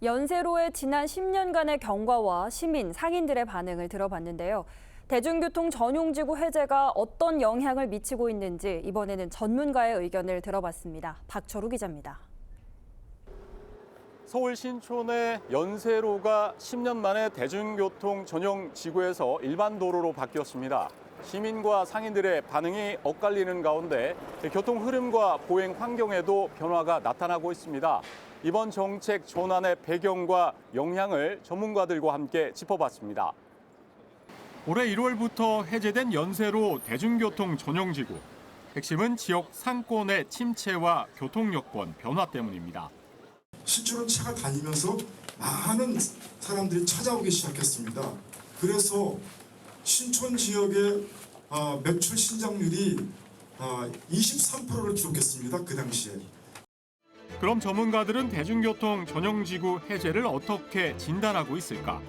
연세로의 지난 10년간의 경과와 시민, 상인들의 반응을 들어봤는데요. 대중교통 전용지구 해제가 어떤 영향을 미치고 있는지 이번에는 전문가의 의견을 들어봤습니다. 박철우 기자입니다. 서울 신촌의 연세로가 10년 만에 대중교통 전용 지구에서 일반 도로로 바뀌었습니다. 시민과 상인들의 반응이 엇갈리는 가운데 교통 흐름과 보행 환경에도 변화가 나타나고 있습니다. 이번 정책 전환의 배경과 영향을 전문가들과 함께 짚어봤습니다. 올해 1월부터 해제된 연세로 대중교통 전용지구. 핵심은 지역 상권의 침체와 교통 여건 변화 때문입니다. 신촌은 차가 다니면서 많은 사람들이 찾아오기 시작했습니다. 그래서 신촌 지역의 매출 신장률이 23%를 기록했습니다. 그 당시에. 그럼 전문가들은 대중교통 전용지구 해제를 어떻게 진단하고 있을까?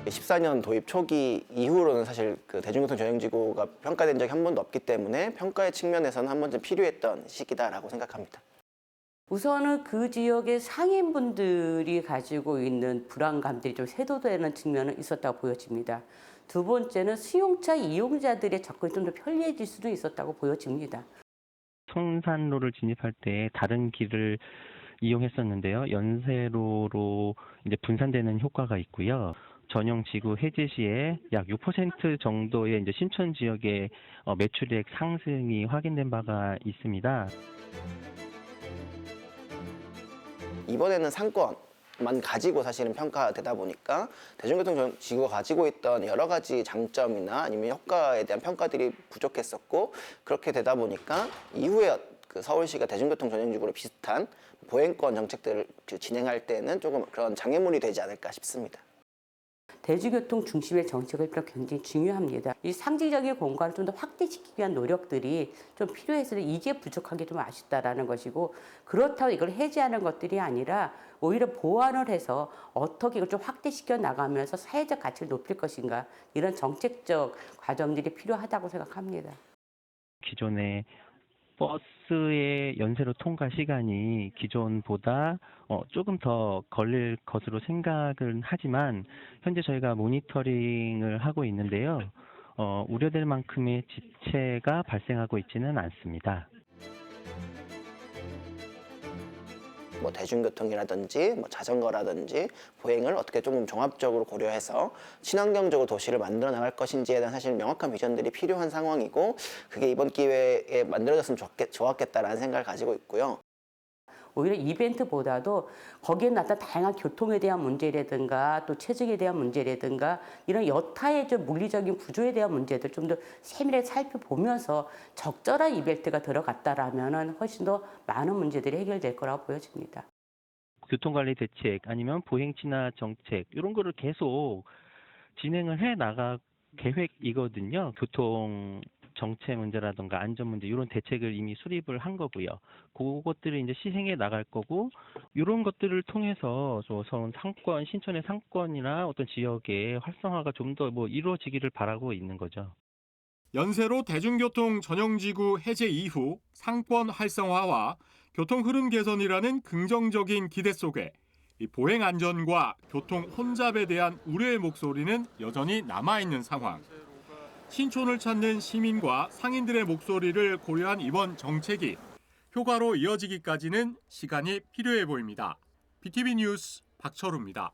14년 도입 초기 이후로는 사실 그 대중교통 전용지구가 평가된 적이 한 번도 없기 때문에 평가의 측면에서는 한 번쯤 필요했던 시기다라고 생각합니다. 우선은 그 지역의 상인분들이 가지고 있는 불안감들이 좀 해소되는 측면은 있었다고 보여집니다. 두 번째는 수용차 이용자들의 접근이 좀 더 편리해질 수도 있었다고 보여집니다. 성산로를 진입할 때 다른 길을 이용했었는데요. 연세로로 이제 분산되는 효과가 있고요. 전용 지구 해제 시에 약 6% 정도의 이제 신촌 지역의 매출액 상승이 확인된 바가 있습니다. 이번에는 상권만 가지고 사실은 평가되다 보니까 대중교통 지구가 가지고 있던 여러 가지 장점이나 아니면 효과에 대한 평가들이 부족했었고, 그렇게 되다 보니까 이후에 그 서울시가 대중교통 전용지구로 비슷한 보행권 정책들을 진행할 때는 조금 그런 장애물이 되지 않을까 싶습니다. 대중교통 중심의 정책을 굉장히 중요합니다. 이 상징적인 공간을 좀 더 확대시키기 위한 노력들이 좀 필요해서 이게 부족한 게 좀 아쉽다라는 것이고, 그렇다고 이걸 해제하는 것들이 아니라 오히려 보완을 해서 어떻게 이걸 좀 확대시켜 나가면서 사회적 가치를 높일 것인가, 이런 정책적 과정들이 필요하다고 생각합니다. 기존의 버스의 연세로 통과 시간이 기존보다 조금 더 걸릴 것으로 생각은 하지만 현재 저희가 모니터링을 하고 있는데요. 우려될 만큼의 지체가 발생하고 있지는 않습니다. 뭐 대중교통이라든지 뭐 자전거라든지 보행을 어떻게 조금 종합적으로 고려해서 친환경적으로 도시를 만들어 나갈 것인지에 대한 사실 명확한 비전들이 필요한 상황이고, 그게 이번 기회에 만들어졌으면 좋았겠다라는 생각을 가지고 있고요. 오히려 이벤트보다도 거기에 나타난 다양한 교통에 대한 문제라든가 또 체증에 대한 문제라든가 이런 여타의 좀 물리적인 구조에 대한 문제들 좀 더 세밀하게 살펴보면서 적절한 이벤트가 들어갔다라면 훨씬 더 많은 문제들이 해결될 거라고 보여집니다. 교통관리 대책 아니면 보행 친화 정책 이런 거를 계속 진행을 해 나갈 계획이거든요. 교통 정체 문제라든가 안전 문제 이런 대책을 이미 수립을 한 거고요. 그것들을 이제 시행해 나갈 거고, 이런 것들을 통해서 서울 상권, 신촌의 상권이나 어떤 지역의 활성화가 좀 더 이루어지기를 바라고 있는 거죠. 연세로 대중교통 전용지구 해제 이후 상권 활성화와 교통 흐름 개선이라는 긍정적인 기대 속에 이 보행 안전과 교통 혼잡에 대한 우려의 목소리는 여전히 남아있는 상황. 신촌을 찾는 시민과 상인들의 목소리를 고려한 이번 정책이 효과로 이어지기까지는 시간이 필요해 보입니다. BTV 뉴스 박철우입니다.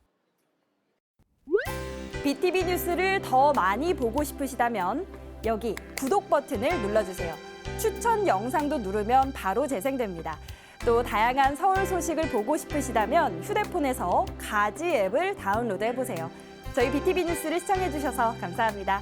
BTV 뉴스를 더 많이 보고 싶으시다면 여기 구독 버튼을 눌러주세요. 추천 영상도 누르면 바로 재생됩니다. 또 다양한 서울 소식을 보고 싶으시다면 휴대폰에서 가지 앱을 다운로드해보세요. 저희 BTV 뉴스를 시청해주셔서 감사합니다.